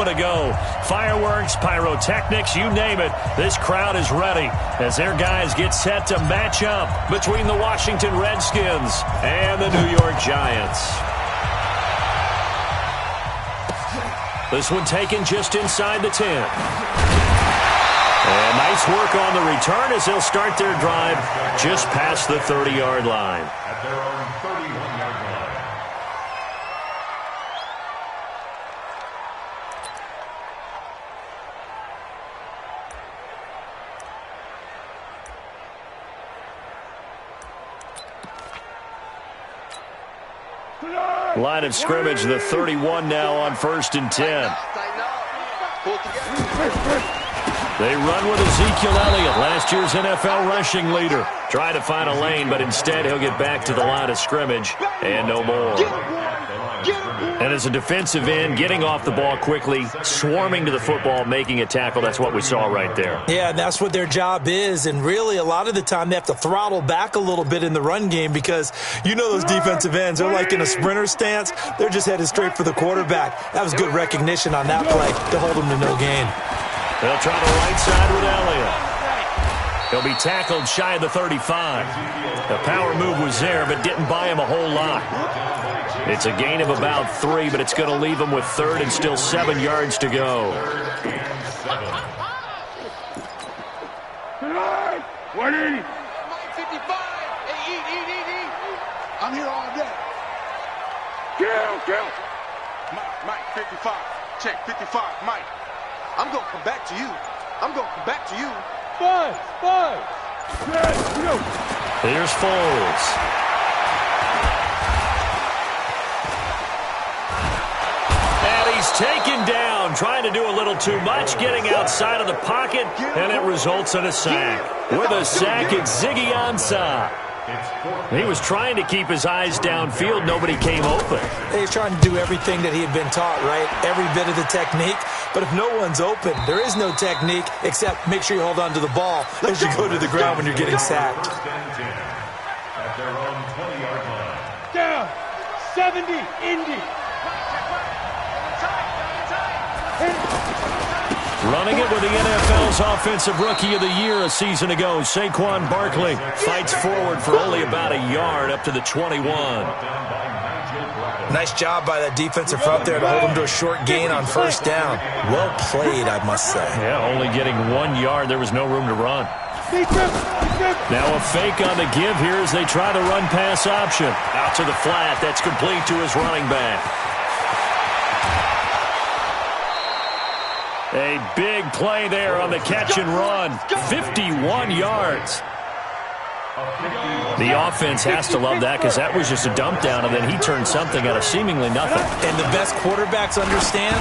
moment ago. Fireworks, pyrotechnics, you name it. This crowd is ready as their guys get set to match up between the Washington Redskins and the New York Giants. This one taken just inside the 10. And nice work on the return as they'll start their drive just past the 30-yard line. At their own 31-yard line. Line of scrimmage, the 31 now on 1st and 10. They run with Ezekiel Elliott, last year's NFL rushing leader. Try to find a lane, but instead he'll get back to the line of scrimmage and no more. And as a defensive end, getting off the ball quickly, swarming to the football, making a tackle, that's what we saw right there. Yeah, that's what their job is. And really, a lot of the time, they have to throttle back a little bit in the run game because you know those defensive ends, they're like in a sprinter stance. They're just headed straight for the quarterback. That was good recognition on that play to hold them to no gain. They'll try the right side with Elliott. He'll be tackled shy of the 35. The power move was there, but didn't buy him a whole lot. It's a gain of about 3, but it's going to leave him with 3rd and still 7 yards to go. 180. 55. Hey, I'm here all day. Kill. Mike, 55. Check, 55. Mike. I'm going to come back to you. Five. Here's Foles. And he's taken down, trying to do a little too much, getting outside of the pocket, and it results in a sack. With a sack, it's Ziggy Ansah. He was trying to keep his eyes downfield. Nobody came open. He's trying to do everything that he had been taught, right? Every bit of the technique. But if no one's open, there is no technique except make sure you hold on to the ball as you go to the ground when you're getting sacked. At their own 20-yard line. Down. 70. Indy. Running it with the NFL's Offensive Rookie of the Year a season ago, Saquon Barkley fights forward for only about a yard up to the 21. Nice job by that defensive front there to hold him to a short gain on 1st down. Well played, I must say. Yeah, only getting 1 yard. There was no room to run. Now a fake on the give here as they try the run-pass option. Out to the flat. That's complete to his running back. A big play there on the catch and run. 51 yards. The offense has to love that because that was just a dump down, and then he turned something out of seemingly nothing. And the best quarterbacks understand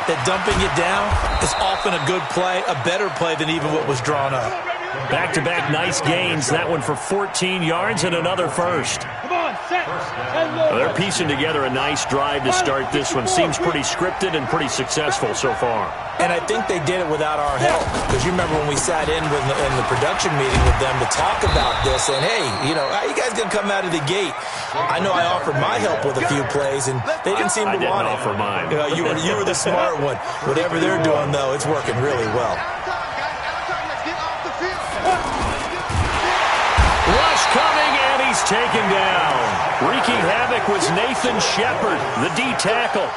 that dumping it down is often a good play, a better play than even what was drawn up. Back-to-back nice gains. That one for 14 yards and another first. Well, they're piecing together a nice drive to start this one. Seems pretty scripted and pretty successful so far. And I think they did it without our help. Because you remember when we sat in the production meeting with them to talk about this. And, hey, you know, how you guys going to come out of the gate? I know I offered my help with a few plays, and they didn't seem to want it. I didn't offer mine. You were the smart one. Whatever they're doing, though, it's working really well. Rush coming, and he's taken down. Wreaking havoc was Nathan Shepard, the D tackle.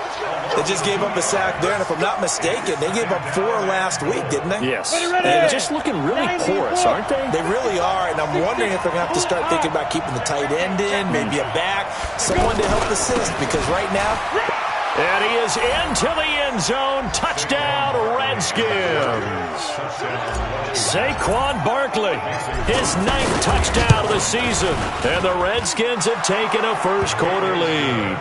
They just gave up a sack there, and if I'm not mistaken, they gave up 4 last week, didn't they? Yes. And just looking really porous, aren't they? They really are, and I'm wondering if they're going to have to start thinking about keeping the tight end in, maybe a back, someone to help assist, because right now... And he is into the end zone. Touchdown, Redskins. Saquon Barkley, his 9th touchdown of the season. And the Redskins have taken a first-quarter lead.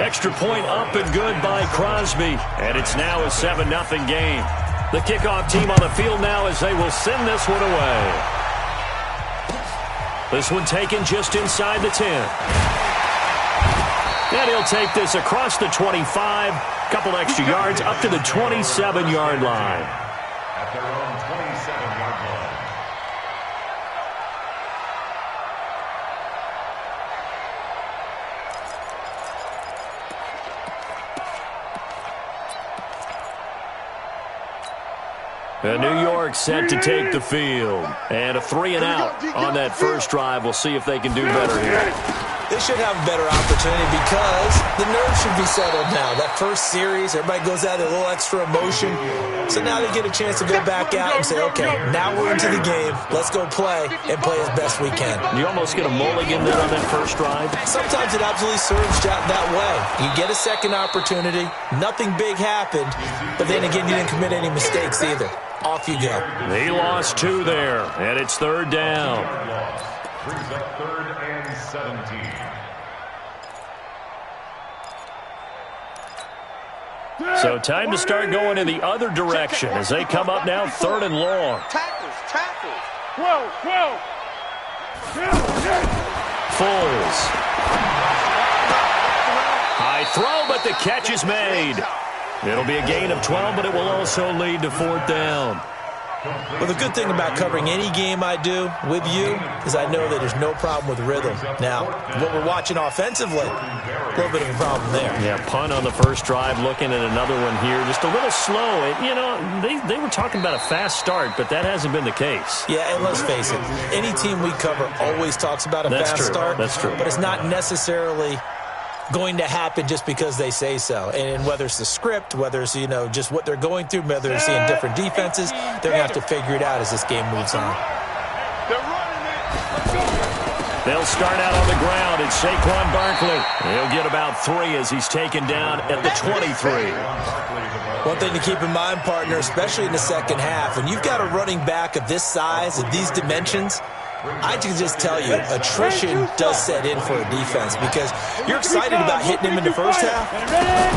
Extra point up and good by Crosby. And it's now a 7-0 game. The kickoff team on the field now as they will send this one away. This one taken just inside the 10. And he'll take this across the 25, couple extra yards up to the 27-yard line. At their own 27-yard line. And New York set to take the field. And a 3-and-out on that first drive. We'll see if they can do better here. They should have a better opportunity because the nerves should be settled now. That first series, everybody goes out with a little extra emotion. So now they get a chance to go back out and say, okay, now we're into the game. Let's go play and play as best we can. You almost get a mulligan there on that first drive. Sometimes it absolutely serves that way. You get a second opportunity. Nothing big happened. But then again, you didn't commit any mistakes either. Off you go. He lost 2 there, and it's 3rd down. Brings up 3rd and 17. So time to start going in the other direction as they come up now 3rd and long. Tackles. 12. Foles. High throw, but the catch is made. It'll be a gain of 12, but it will also lead to 4th down. Well, the good thing about covering any game I do with you is I know that there's no problem with rhythm. Now, what we're watching offensively, a little bit of a problem there. Yeah, punt on the first drive, looking at another one here. Just a little slow. You know, they were talking about a fast start, but that hasn't been the case. Yeah, and let's face it, any team we cover always talks about a fast start. That's true. But it's not necessarily going to happen just because they say so. And whether it's the script, whether it's, just what they're going through, whether they're seeing different defenses, they're going to have to figure it out as this game moves on. They'll start out on the ground. It's Saquon Barkley. He'll get about 3 as he's taken down at the 23. One thing to keep in mind, partner, especially in the second half, when you've got a running back of this size, of these dimensions, I can just tell you, attrition does set in for a defense because you're excited about hitting him in the first half.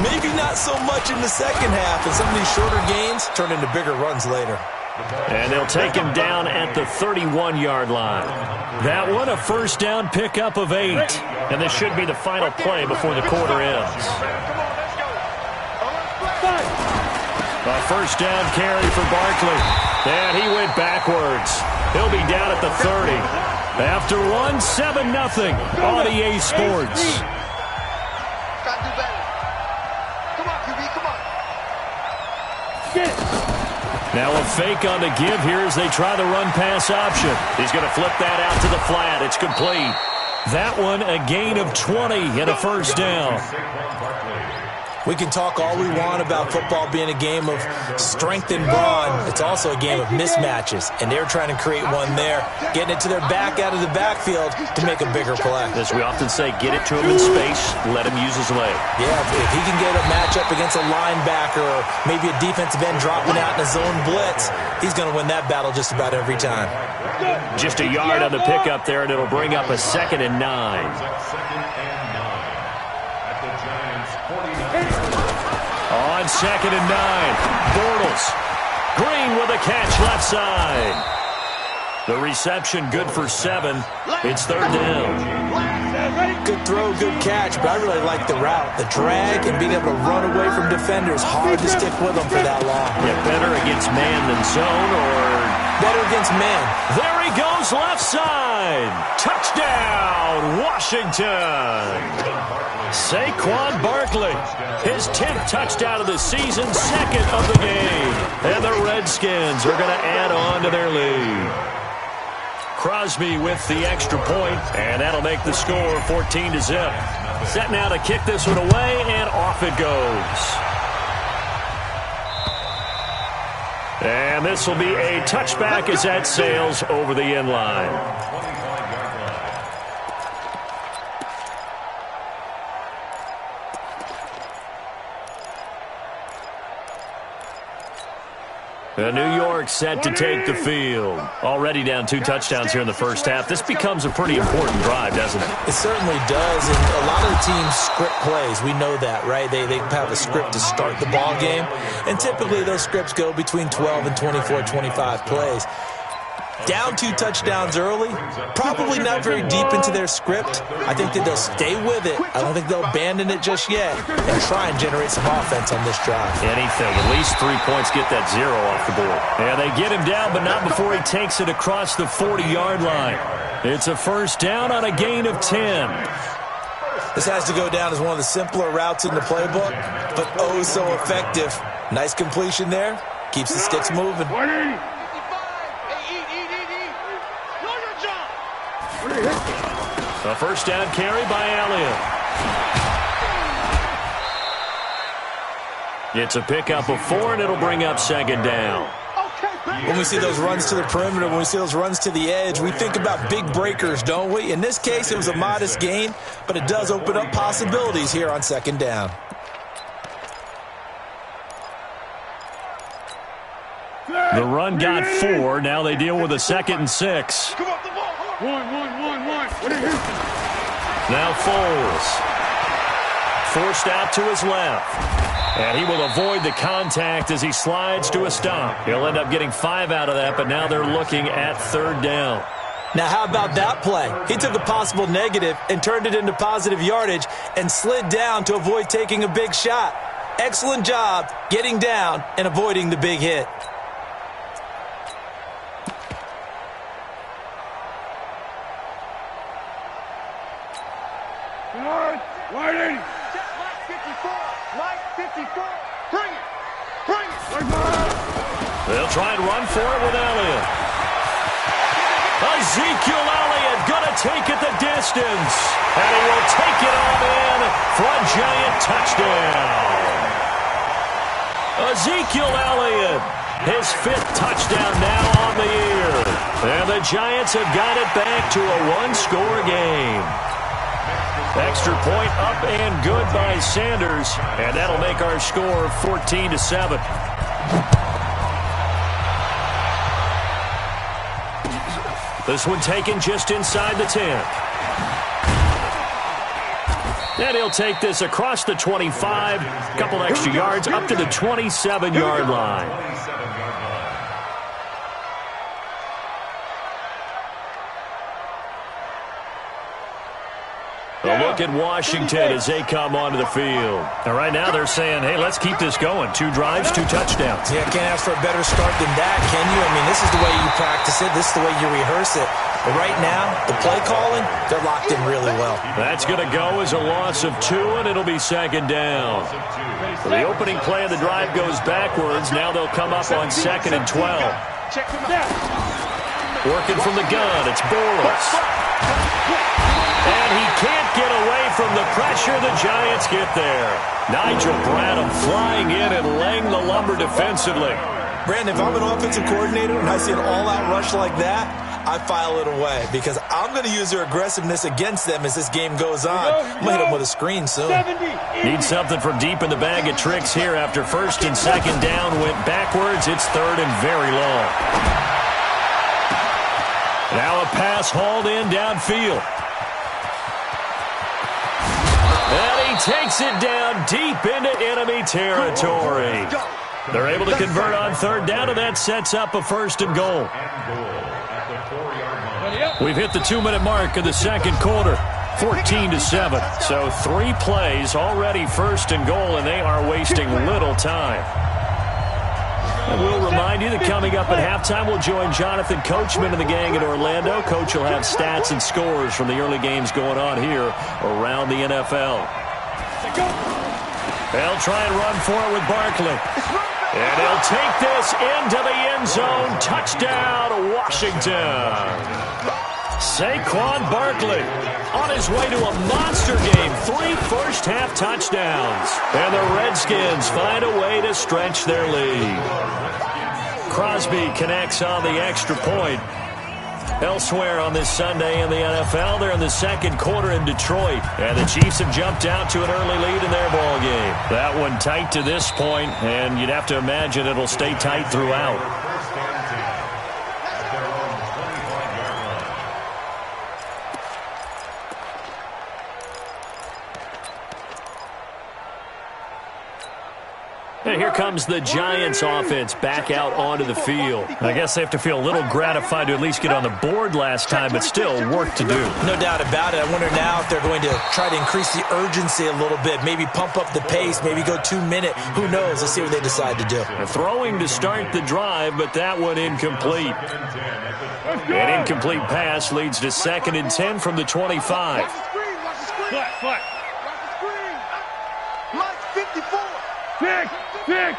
Maybe not so much in the second half, and some of these shorter gains turn into bigger runs later. And they'll take him down at the 31-yard line. That one, a first down pickup of 8. And this should be the final play before the quarter ends. A first down carry for Barkley. And he went backwards. He'll be down at the 30. After one, 7-0 on EA Sports. Gotta do better. Come on, QB, come on. Now a fake on the give here as they try the run-pass option. He's going to flip that out to the flat. It's complete. That one, a gain of 20 and a first down. We can talk all we want about football being a game of strength and brawn. It's also a game of mismatches, and they're trying to create one there, getting it to their back out of the backfield to make a bigger play. As we often say, get it to him in space, let him use his leg. Yeah, if he can get a matchup against a linebacker or maybe a defensive end dropping out in a zone blitz, he's going to win that battle just about every time. Just a yard on the pickup there, and it'll bring up a 2nd and 9. On 2nd and 9, Bortles. Green with a catch left side. The reception good for 7. It's 3rd down. Good throw, good catch, but I really like the route. The drag and being able to run away from defenders, hard to stick with them for that long. Yeah, better against man than zone, or better against man. There he goes, left side. Touchdown, Washington. Saquon Barkley, his 10th touchdown of the season, 2nd of the game. And the Redskins are going to add on to their lead. Crosby with the extra point, and that'll make the score 14-0. Set now to kick this one away, and off it goes. And this will be a touchback as that sails over the end line. New York set to take the field. Already down 2 touchdowns here in the first half. This becomes a pretty important drive, doesn't it? It certainly does, and a lot of the teams script plays. We know that, right? They have a script to start the ball game, and typically those scripts go between 12 and 24, 25 plays. Down 2 touchdowns early, probably not very deep into their script. I think that they'll stay with it. I don't think they'll abandon it just yet and try and generate some offense on this drive. Anything. At least 3 points, get that 0 off the board. Yeah, they get him down, but not before he takes it across the 40-yard line. It's a first down on a gain of 10. This has to go down as one of the simpler routes in the playbook, but oh so effective. Nice completion there. Keeps the sticks moving. 180. A first down carry by Elliott. It's a pickup of 4, and it'll bring up second down. When we see those runs to the perimeter, when we see those runs to the edge, we think about big breakers, don't we? In this case, it was a modest gain, but it does open up possibilities here on second down. The run got 4. Now they deal with a 2nd and 6. One. Now Foles. Forced out to his left. And he will avoid the contact as he slides to a stop. He'll end up getting 5 out of that, but now they're looking at third down. Now, how about that play? He took a possible negative and turned it into positive yardage and slid down to avoid taking a big shot. Excellent job getting down and avoiding the big hit. They'll try and run for it with Elliott. Ezekiel Elliott going to take it the distance. And he will take it on in for a giant touchdown. Ezekiel Elliott, his 5th touchdown now on the year. And the Giants have got it back to a 1-score game. Extra point up and good by Sanders. And that'll make our score 14-7. This one taken just inside the 10. And he'll take this across the 25. Couple extra yards up to the 27-yard line. A look at Washington as they come onto the field. And right now they're saying, hey, let's keep this going. 2 drives, 2 touchdowns. Yeah, can't ask for a better start than that, can you? I mean, this is the way you practice it. This is the way you rehearse it. But right now, the play calling, they're locked in really well. That's going to go as a loss of 2, and it'll be second down. The opening play of the drive goes backwards. Now they'll come up on 2nd and 12. Working from the gun, it's Bortles. And he can't get away from the pressure. The Giants get there. Nigel Bradham flying in and laying the lumber defensively. Brandon, if I'm an offensive coordinator and I see an all-out rush like that, I file it away because I'm going to use their aggressiveness against them as this game goes on. I'm going to hit them with a screen soon. Need something from deep in the bag of tricks here after 1st and 2nd down went backwards. It's 3rd and very long. Now a pass hauled in downfield. And he takes it down deep into enemy territory. They're able to convert on 3rd down, and that sets up a 1st and goal. We've hit the 2-minute mark of the 2nd quarter, 14-7. So 3 plays already 1st and goal, and they are wasting little time. And we'll remind you that coming up at halftime, we'll join Jonathan Coachman and the gang in Orlando. Coach will have stats and scores from the early games going on here around the NFL. They'll try and run for it with Barkley. And he'll take this into the end zone. Touchdown, Washington. Saquon Barkley on his way to a monster game. 3 first-half touchdowns. And the Redskins find a way to stretch their lead. Crosby connects on the extra point. Elsewhere on this Sunday in the NFL, they're in the 2nd quarter in Detroit. And the Chiefs have jumped out to an early lead in their ball game. That one tight to this point, and you'd have to imagine it'll stay tight throughout. And here comes the Giants offense back out onto the field. I guess they have to feel a little gratified to at least get on the board last time, but still work to do. No doubt about it. I wonder now if they're going to try to increase the urgency a little bit, maybe pump up the pace, maybe go 2-minute. Who knows? Let's see what they decide to do. Throwing to start the drive, but that one incomplete. An incomplete pass leads to 2nd and 10 from the 25. Flat. Pick.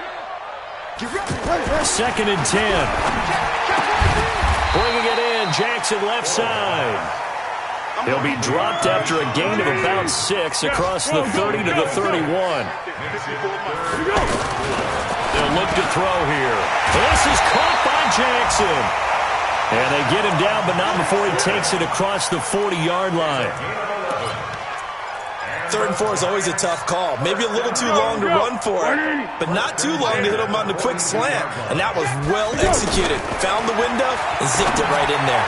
2nd and 10. Bringing it in, Jackson left side. He'll be dropped after a gain of about 6 across the 30 to the 31. They'll look to throw here. This is caught by Jackson. And they get him down, but not before he takes it across the 40-yard line. 3rd and 4 is always a tough call. Maybe a little too long to run for it, but not too long to hit him on the quick slant. And that was well executed. Found the window and zipped it right in there.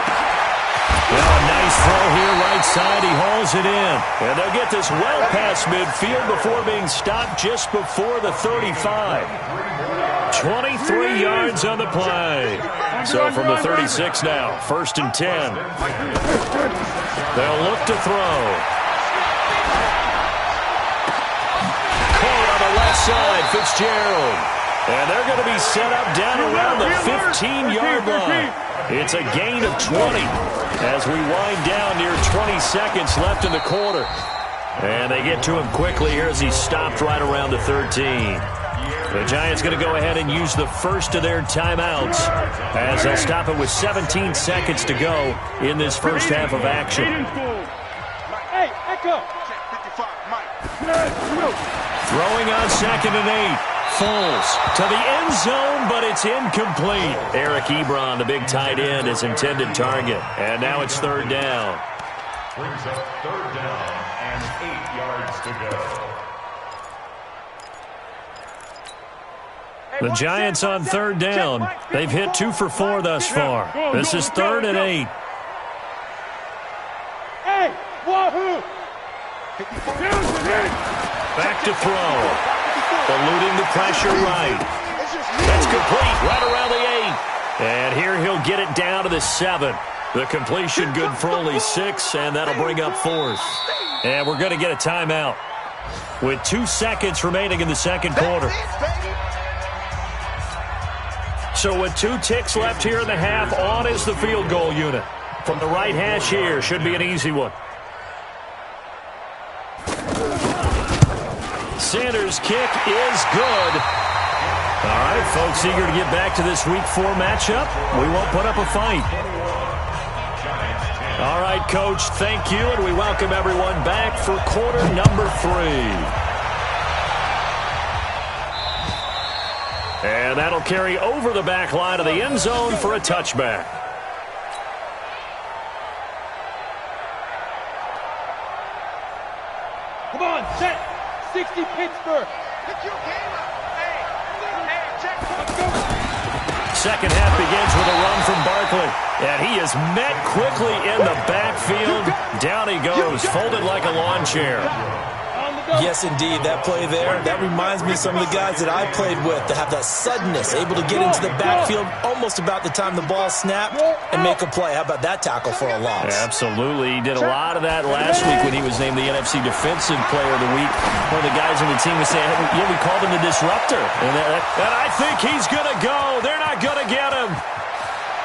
Well, a nice throw here, right side. He hauls it in. And they'll get this well past midfield before being stopped just before the 35. 23 yards on the play. So from the 36 now, 1st and 10. They'll look to throw. Caught on the left side, Fitzgerald. And they're going to be set up down around the 15-yard line. It's a gain of 20 as we wind down near 20 seconds left in the quarter. And they get to him quickly here as he's stopped right around the 13. The Giants going to go ahead and use the first of their timeouts as they'll stop it with 17 seconds to go in this first half of action. Hey, Echo. Throwing on 2nd and 8. Foles to the end zone, but it's incomplete. Eric Ebron, the big tight end, is intended target. And now it's 3rd down. Brings up 3rd down and 8 yards to go. The Giants on 3rd down. They've hit 2 for 4 thus far. This is 3rd and 8. Hey, wahoo! Back to throw. Eluding the pressure right. That's complete right around the 8. And here he'll get it down to the 7. The completion good for only 6, and that'll bring up 4th. And we're going to get a timeout with 2 seconds remaining in the second quarter. So with 2 ticks left here in the half, on is the field goal unit. From the right hash here, should be an easy one. Sanders' kick is good. All right, folks, eager to get back to this Week 4 matchup. We won't put up a fight. All right, Coach, thank you, and we welcome everyone back for quarter number 3. And that'll carry over the back line of the end zone for a touchback. Come on, set. 60 Pittsburgh. Second half begins with a run from Barkley. And he is met quickly in the backfield. Down he goes, folded like a lawn chair. Yes, indeed. That play there, that reminds me of some of the guys that I played with that have that suddenness, able to get into the backfield almost about the time the ball snapped and make a play. How about that tackle for a loss? Absolutely. He did a lot of that last week when he was named the NFC Defensive Player of the Week. One of the guys on the team was saying, yeah, we called him the disruptor. And I think he's going to go. They're not going to get him.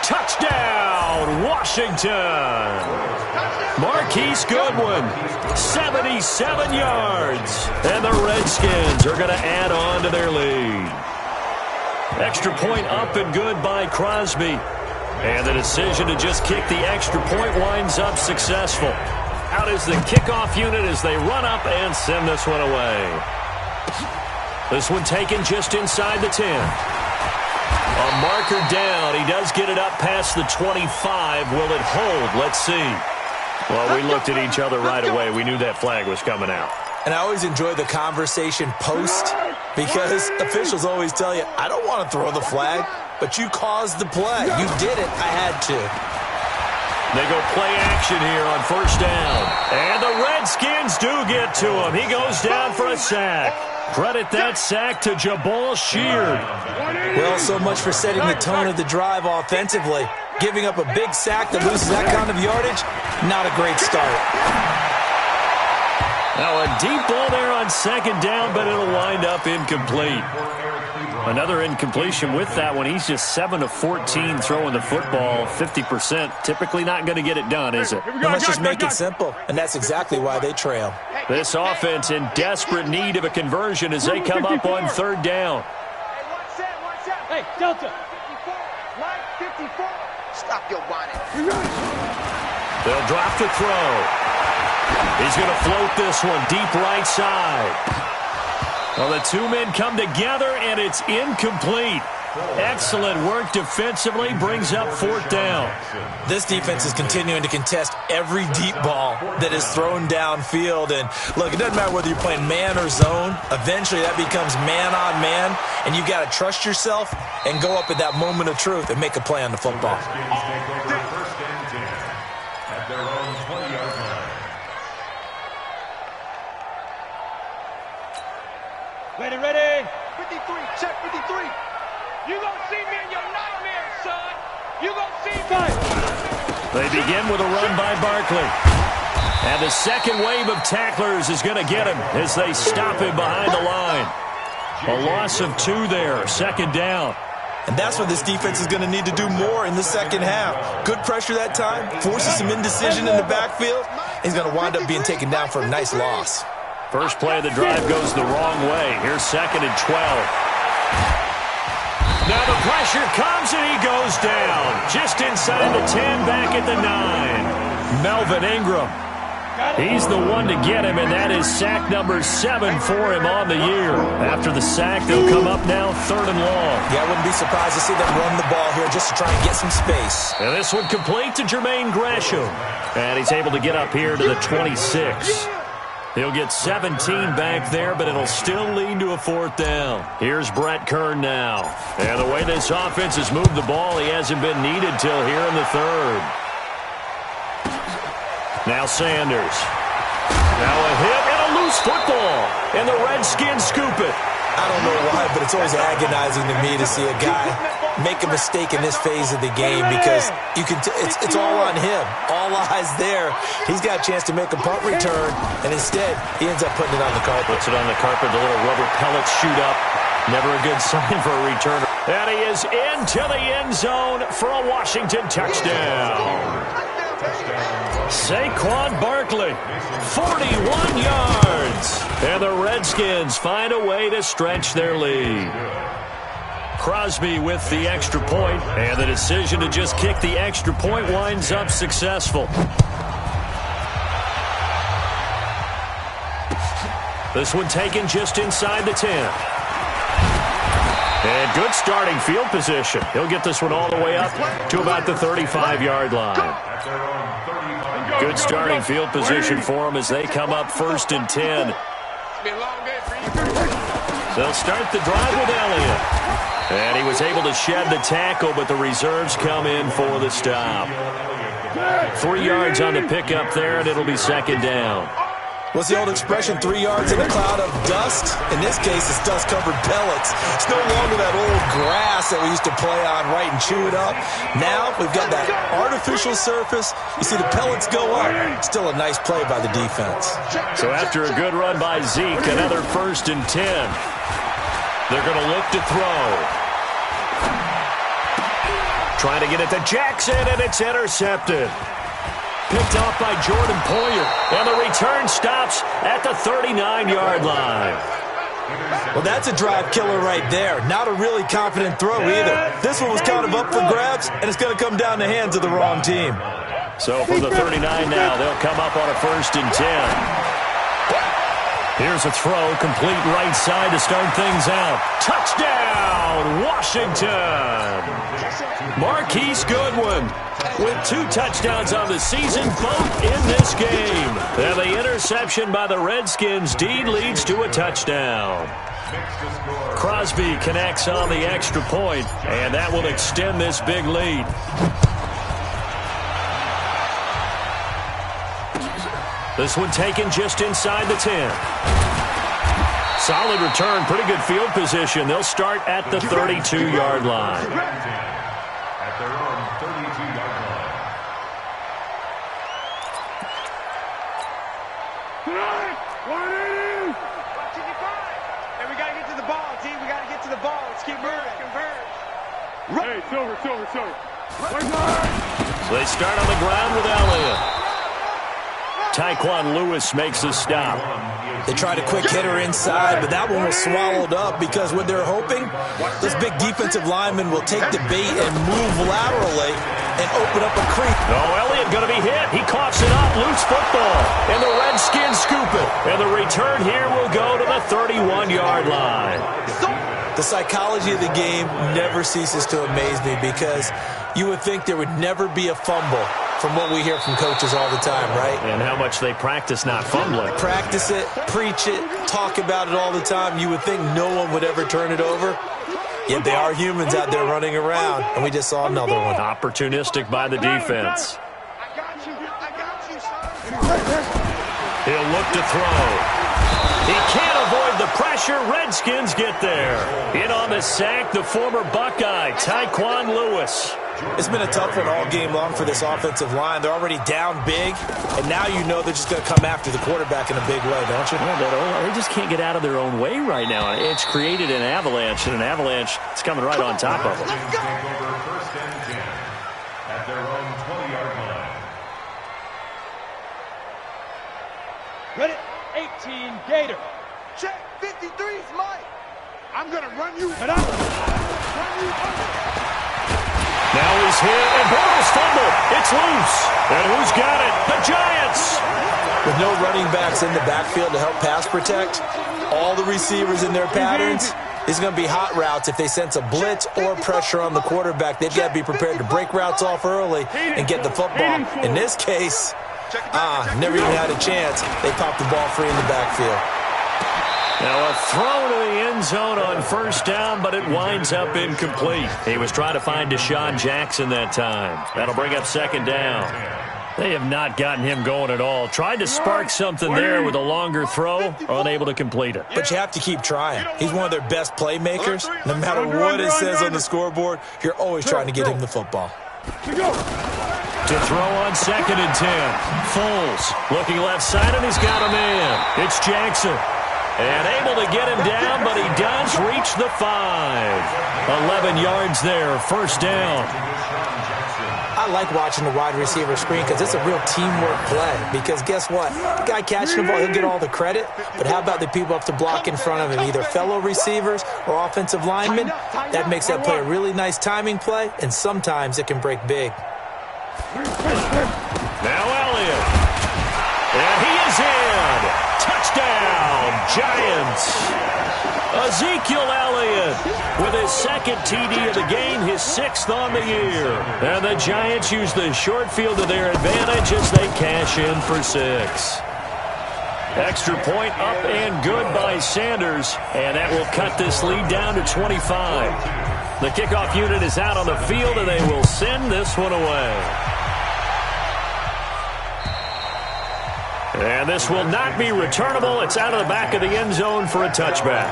Touchdown, Washington. Marquise Goodwin, 77 yards. And the Redskins are going to add on to their lead. Extra point up and good by Crosby. And the decision to just kick the extra point winds up successful. Out is the kickoff unit as they run up and send this one away. This one taken just inside the 10. A marker down. He does get it up past the 25. Will it hold? Let's see. Well, we looked at each other right away. We knew that flag was coming out. And I always enjoy the conversation post because officials always tell you, I don't want to throw the flag, but you caused the play. You did it. I had to. They go play action here on 1st down. And the Redskins do get to him. He goes down for a sack. Credit that sack to Jabal Sheard. Well, so much for setting the tone of the drive offensively. Giving up a big sack that loses that kind of yardage, not a great start. Now a deep ball there on 2nd down, but it'll wind up incomplete. Another incompletion with that one. He's just 7 of 14 throwing the football, 50%. Typically not going to get it done, is it? Well, let's just make it simple, and that's exactly why they trail. This offense in desperate need of a conversion as they come up on 3rd down. Hey, Delta. 54. Mike, 54. Stop your bonnet. They'll drop to throw. He's going to float this one deep right side. Well, the two men come together, and it's incomplete. Excellent work defensively, brings up fourth down. This defense is continuing to contest every deep ball that is thrown downfield. And look, it doesn't matter whether you're playing man or zone. Eventually, that becomes man on man, and you've got to trust yourself and go up at that moment of truth and make a play on the football. First and 10 at their own 20-yard line. Ready. 53. Check 53. You gonna see me in your nightmares, son. You gonna see me. They begin with a run by Barkley. And the second wave of tacklers is going to get him as they stop him behind the line. A loss of 2 there, second down. And that's what this defense is going to need to do more in the second half. Good pressure that time, forces some indecision in the backfield. He's going to wind up being taken down for a nice loss. First play of the drive goes the wrong way. Here's 2nd and 12. Now the pressure comes and he goes down. Just inside the 10, back at the 9. Melvin Ingram. He's the one to get him, and that is sack number 7 for him on the year. After the sack, they'll come up now 3rd and long. Yeah, I wouldn't be surprised to see them run the ball here just to try and get some space. And this one complete to Jermaine Gresham. And he's able to get up here to the 26. He'll get 17 back there, but it'll still lead to a 4th down. Here's Brett Kern now. And the way this offense has moved the ball, he hasn't been needed till here in the 3rd. Now Sanders. Now a hit and a loose football. And the Redskins scoop it. I don't know why, but it's always agonizing to me to see a guy make a mistake in this phase of the game because you can it's all on him. All eyes there. He's got a chance to make a punt return, and instead he ends up putting it on the carpet. Puts it on the carpet. The little rubber pellets shoot up. Never a good sign for a returner. And he is into the end zone for a Washington touchdown. Saquon Barkley, 41 yards. And the Redskins find a way to stretch their lead. Crosby with the extra point, and the decision to just kick the extra point winds up successful. This one taken just inside the 10. And good starting field position. He'll get this one all the way up to about the 35-yard line. Good starting field position for him as they come up 1st and 10. They'll start the drive with Elliott. And he was able to shed the tackle, but the reserves come in for the stop. 3 yards on the pickup there, and it'll be 2nd down. What's the old expression, 3 yards in a cloud of dust? In this case, it's dust-covered pellets. It's no longer that old grass that we used to play on, right, and chew it up. Now we've got that artificial surface. You see the pellets go up. Still a nice play by the defense. So after a good run by Zeke, another 1st and 10. They're going to look to throw. Trying to get it to Jackson, and it's intercepted. Picked off by Jordan Poyer. And the return stops at the 39-yard line. Well, that's a drive killer right there. Not a really confident throw either. This one was kind of up for grabs, and it's going to come down the hands of the wrong team. So from the 39 now, they'll come up on a 1st and 10. Here's a throw, complete right side to start things out. Touchdown, Washington! Marquise Goodwin with 2 touchdowns on the season, both in this game. And the interception by the Redskins deed leads to a touchdown. Crosby connects on the extra point, and that will extend this big lead. This one taken just inside the 10. Solid return, pretty good field position. They'll start at the 32-yard line. At their own 32-yard line. Hey, we got to get to the ball, T. We got to get to the ball. Let's keep moving. Converge. Hey, Silver. So they start on the ground with Elliott. Tyquan Lewis makes the stop. They tried a quick hitter inside, but that one was swallowed up because what they're hoping, this big defensive lineman will take the bait and move laterally and open up a creek. Oh, Elliott going to be hit. He coughs it up. Loose football. And the Redskins scoop it. And the return here will go to the 31-yard line. The psychology of the game never ceases to amaze me because you would think there would never be a fumble from what we hear from coaches all the time, right? And how much they practice not fumbling. Practice it, preach it, talk about it all the time. You would think no one would ever turn it over. Yet they are humans out there running around, and we just saw another one. Opportunistic by the defense. He'll look to throw. He can't avoid the pressure. Redskins get there. In on the sack, the former Buckeye, Tyquan Lewis. It's been a tough one all game long for this offensive line. They're already down big, and now you know they're just going to come after the quarterback in a big way, don't you? Yeah, they just can't get out of their own way right now. It's created an avalanche, and an avalanche is coming right on top of them. Take over first and 10 at their own 20-yard line. Ready? 18, Gator. Check, 53's Mike. I'm going to run you. Head out. Run you over. Now he's hit, and Bortles fumbled. It's loose. And who's got it? The Giants. With no running backs in the backfield to help pass protect, all the receivers in their patterns, it's going to be hot routes. If they sense a blitz or pressure on the quarterback, they've got to be prepared to break routes off early and get the football. In this case, never even had a chance. They popped the ball free in the backfield. Now a throw to the end zone on first down, but it winds up incomplete. He was trying to find Deshaun Jackson that time. That'll bring up second down. They have not gotten him going at all. Tried to spark something there with a longer throw, unable to complete it. But you have to keep trying. He's one of their best playmakers. No matter what it says on the scoreboard, you're always trying to get him the football. To throw on second and 10. Foles looking left side, and he's got a man. It's Jackson. And able to get him down, but he does reach the 5. 11 yards there, first down. I like watching the wide receiver screen because it's a real teamwork play. Because guess what? The guy catching the ball, he'll get all the credit. But how about the people up to block in front of him, either fellow receivers or offensive linemen? That makes that play a really nice timing play, and sometimes it can break big. Now Elliott. And he is in. Touchdown, Giants. Ezekiel Elliott with his second TD of the game, his 6th on the year. And the Giants use the short field to their advantage as they cash in for 6. Extra point up and good by Sanders, and that will cut this lead down to 25. The kickoff unit is out on the field, and they will send this one away. And this will not be returnable. It's out of the back of the end zone for a touchback.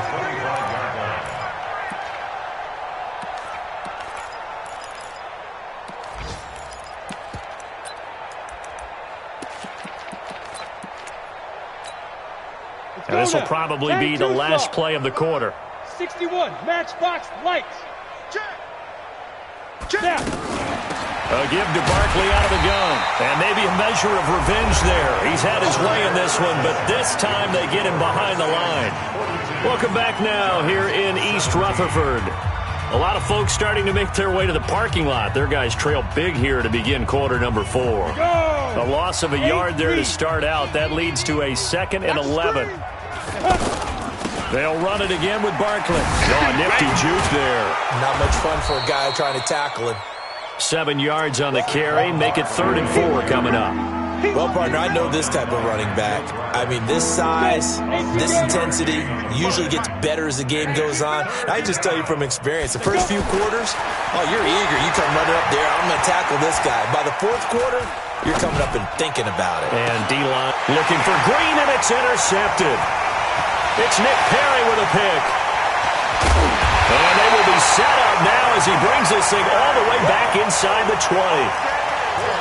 And this will probably be the last play of the quarter. 61, matchbox lights. Check. A give to Barkley out of the gun. And maybe a measure of revenge there. He's had his way in this one, but this time they get him behind the line. Welcome back now here in East Rutherford. A lot of folks starting to make their way to the parking lot. Their guys trail big here to begin quarter number 4. A loss of a yard there to start out. That leads to a 2nd and 11. They'll run it again with Barkley. Oh, nifty juke there. Not much fun for a guy trying to tackle him. 7 yards on the carry. Make it 3rd and 4 coming up. Well, partner, I know this type of running back. I mean, this size, this intensity usually gets better as the game goes on. And I just tell you from experience, the first few quarters, you're eager. You come running up there, I'm going to tackle this guy. By the 4th quarter, you're coming up and thinking about it. And D-line looking for Green, and it's intercepted. It's Nick Perry with a pick. And they will be set up now as he brings this thing all the way back inside the 20.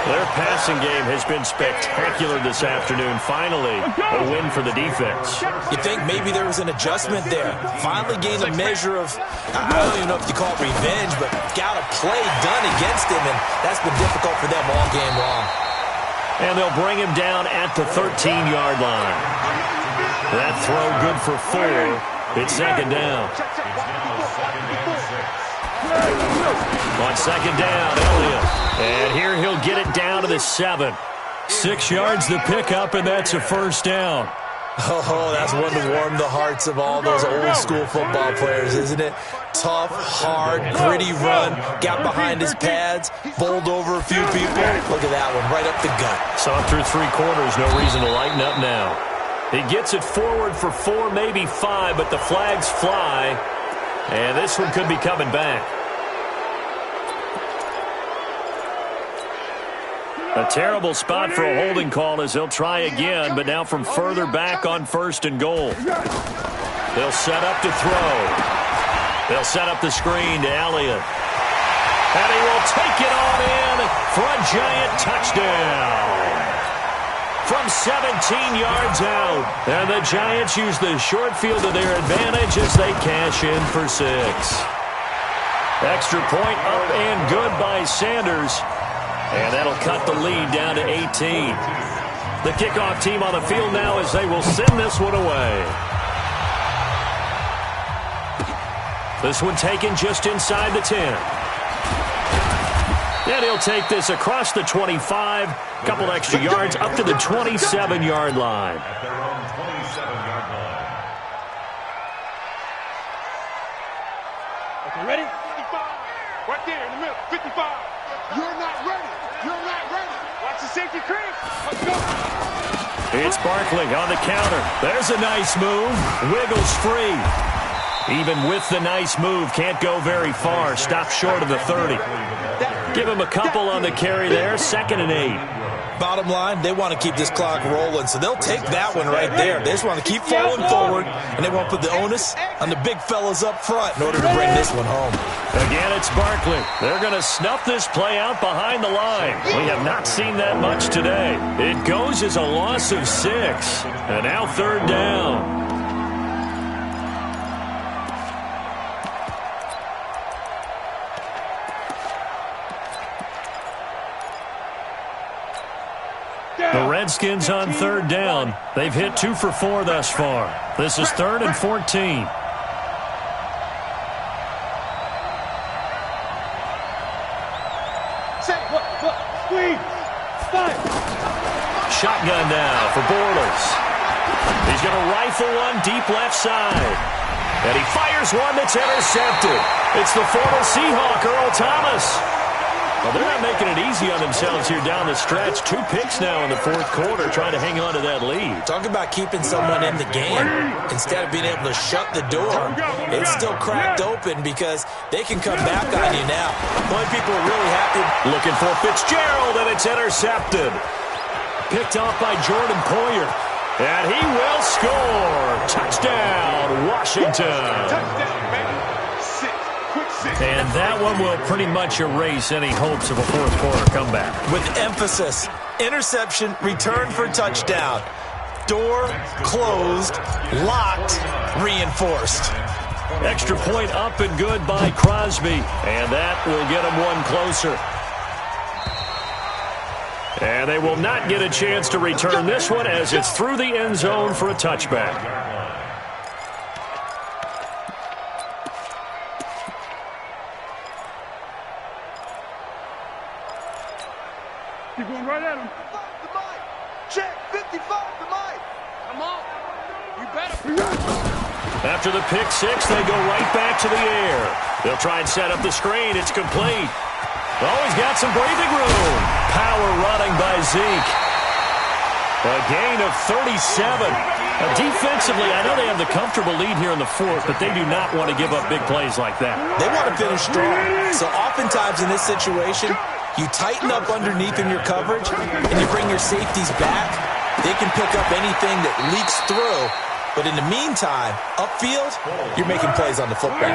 Their passing game has been spectacular this afternoon. Finally, a win for the defense. You think maybe there was an adjustment there. Finally gained a measure of, I don't even know if you call it revenge, but got a play done against him, and that's been difficult for them all game long. And they'll bring him down at the 13-yard line. That throw good for 4. It's second down. On second down, Elliott. And here he'll get it down to the 7. 6 yards to pick up, and that's a first down. Oh, that's one to warm the hearts of all those old-school football players, isn't it? Tough, hard, gritty run, got behind his pads, bowled over a few people. Look at that one, right up the gut. Saw through 3 quarters, no reason to lighten up now. He gets it forward for 4, maybe 5, but the flags fly, and this one could be coming back. A terrible spot for a holding call as he'll try again, but now from further back on 1st and goal. They'll set up to throw. They'll set up the screen to Elliott. And he will take it on in for a giant touchdown. From 17 yards out. And the Giants use the short field to their advantage as they cash in for 6. Extra point up and good by Sanders. And that'll cut the lead down to 18. The kickoff team on the field now as they will send this one away. This one taken just inside the 10. And he'll take this across the 25. Couple extra yards up to the 27-yard line. At their own 27-yard line. Okay, ready? 55. Right there in the middle. 55. You're not ready. You're not ready. Watch the safety creep. Let's go. It's Barkley on the counter. There's a nice move. Wiggles free. Even with the nice move, can't go very far. Stop short of the 30. Give him a couple on the carry there. 2nd and 8. Bottom line, they want to keep this clock rolling, so they'll take that one right there. They just want to keep falling forward, and they won't put the onus on the big fellas up front in order to bring this one home. Again, it's Barkley. They're going to snuff this play out behind the line. We have not seen that much today. It goes as a loss of 6. And now 3rd down. The Redskins on 3rd down. They've hit 2 for 4 thus far. This is 3rd and 14. Squeeze. Fight. Shotgun now for Bortles. He's going to rifle one deep left side. And he fires one that's intercepted. It's the former Seahawk, Earl Thomas. Well, they're not making it easy on themselves here down the stretch. 2 picks now in the 4th quarter trying to hang on to that lead. Talk about keeping someone in the game. Instead of being able to shut the door, it's still cracked open because they can come back on you now. The only people are really happy. Looking for Fitzgerald, and it's intercepted. Picked off by Jordan Poyer. And he will score. Touchdown, Washington. Touchdown, baby. 6. Quick 6. And that one will pretty much erase any hopes of a 4th quarter comeback. With emphasis, interception, return for touchdown. Door closed, locked, reinforced. Extra point up and good by Crosby. And that will get him one closer. And they will not get a chance to return this one as it's through the end zone for a touchback. Keep going right at him. Check 55 to Mike. Come on. You better. After the pick 6, they go right back to the air. They'll try and set up the screen. It's complete. Oh, he's got some breathing room. Power running by Zeke. A gain of 37. Defensively, I know they have the comfortable lead here in the 4th, but they do not want to give up big plays like that. They want to finish strong. So oftentimes in this situation, you tighten up underneath in your coverage, and you bring your safeties back. They can pick up anything that leaks through. But in the meantime, upfield, you're making plays on the football.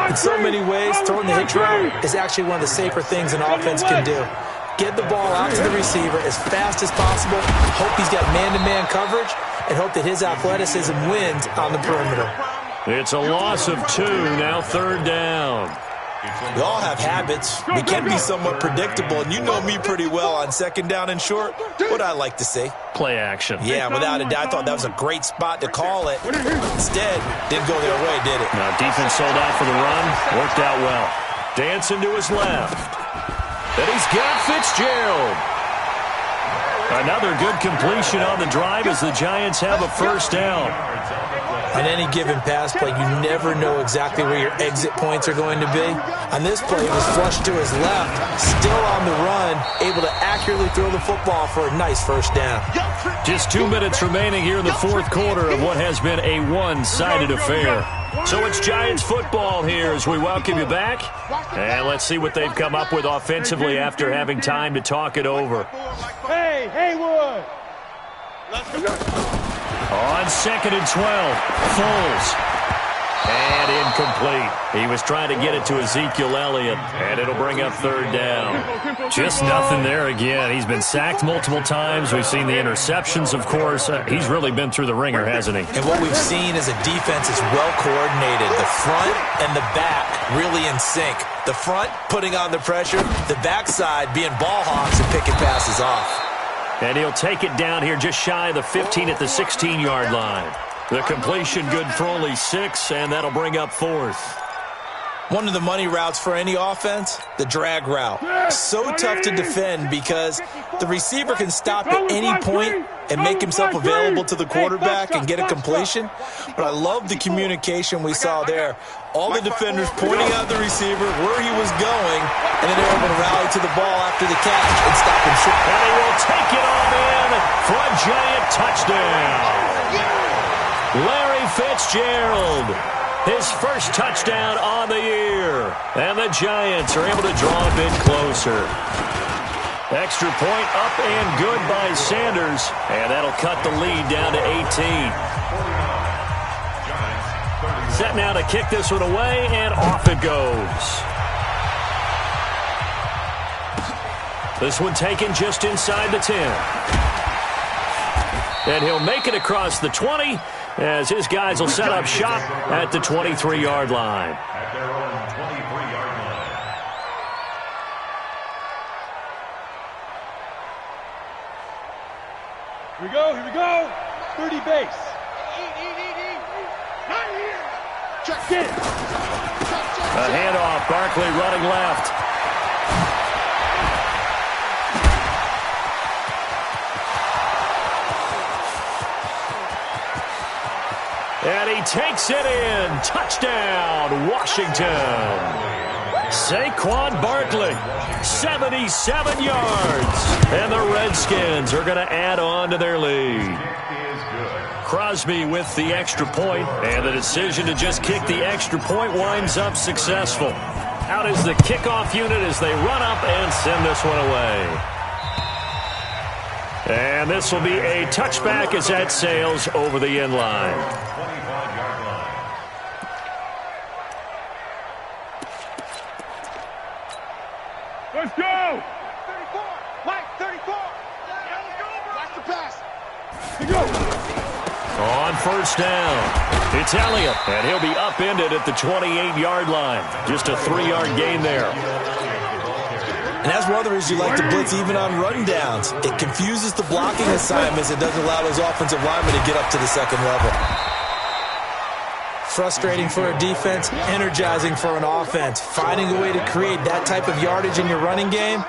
In so many ways, throwing the hitch route is actually one of the safer things an offense can do. Get the ball out to the receiver as fast as possible, hope he's got man-to-man coverage, and hope that his athleticism wins on the perimeter. It's a loss of 2, now 3rd down. We all have habits. We can be somewhat predictable, and you know me pretty well on second down and short. What I like to see. Play action. Yeah, without a doubt, I thought that was a great spot to call it. Instead, didn't go their way, did it? Now, defense sold out for the run. Worked out well. Dancing to his left. And he's got Fitzgerald. Another good completion on the drive as the Giants have a first down. On any given pass play, you never know exactly where your exit points are going to be. On this play, it was flushed to his left, still on the run, able to accurately throw the football for a nice first down. Just 2 minutes remaining here in the fourth quarter of what has been a one-sided affair. So it's Giants football here as we welcome you back. And let's see what they've come up with offensively after having time to talk it over. Hey, Haywood! Let's go. On 2nd and 12, Foles. And incomplete. He was trying to get it to Ezekiel Elliott, and it'll bring up third down. Just nothing there again. He's been sacked multiple times. We've seen the interceptions, of course. He's really been through the ringer, hasn't he? And what we've seen is a defense is well coordinated. The front and the back really in sync. The front putting on the pressure, the backside being ball hawks and picking passes off. And he'll take it down here just shy of the 15 at the 16-yard line. The completion good for only 6, and that'll bring up fourth. One of the money routes for any offense, the drag route. So tough to defend because the receiver can stop at any point and make himself available to the quarterback and get a completion. But I love the communication we saw there. All the defenders pointing out the receiver, where he was going, and then they're able to rally to the ball after the catch and stop him short. And he will take it on in for a Giant touchdown. Larry Fitzgerald, his first touchdown on the year. And the Giants are able to draw a bit closer. Extra point up and good by Sanders. And that'll cut the lead down to 18. Set now to kick this one away, and off it goes. This one taken just inside the 10. And he'll make it across the 20 as his guys will set up shop at the 23-yard line. At their own 23-yard line. Here we go. 30 base. Not here. Check it. A handoff, Barkley running left. And he takes it in. Touchdown, Washington. Saquon Barkley, 77 yards. And the Redskins are going to add on to their lead. Crosby with the extra point, and the decision to just kick the extra point winds up successful. Out is the kickoff unit as they run up and send this one away. And this will be a touchback as that sails over the end line. 25-yard line. Let's go. 34. Mike, 34. Watch the pass. Here we go. On first down, it's Elliott, and he'll be upended at the 28-yard line. Just a 3-yard gain there. And that's one of the reasons you like to blitz even on rundowns. It confuses the blocking assignments. It doesn't allow those offensive linemen to get up to the second level. Frustrating for a defense, energizing for an offense. Finding a way to create that type of yardage in your running game,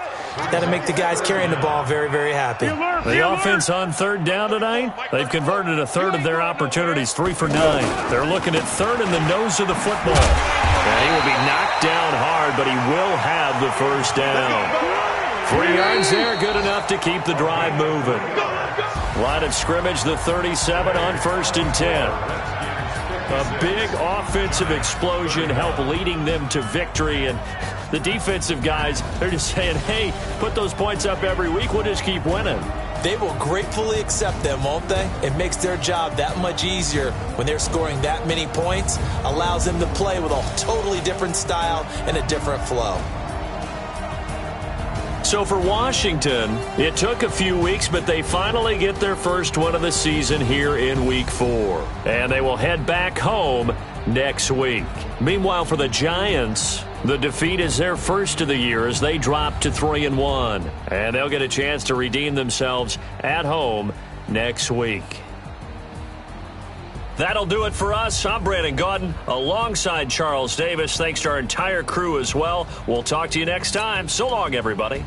that'll make the guys carrying the ball very, very happy. The offense on third down tonight, they've converted a third of their opportunities, 3 for 9. They're looking at third in the nose of the football. And he will be knocked down hard, but he will have the first down. 3 yards there, good enough to keep the drive moving. Line of scrimmage, the 37 on 1st and 10. A big offensive explosion helped leading them to victory, and the defensive guys, they're just saying, hey, put those points up every week, we'll just keep winning. They will gratefully accept them, won't they? It makes their job that much easier when they're scoring that many points, allows them to play with a totally different style and a different flow. So for Washington, it took a few weeks, but they finally get their first one of the season here in Week 4. And they will head back home next week. Meanwhile, for the Giants, the defeat is their first of the year as they drop to 3-1. And they'll get a chance to redeem themselves at home next week. That'll do it for us. I'm Brandon Gaudin alongside Charles Davis. Thanks to our entire crew as well. We'll talk to you next time. So long, everybody.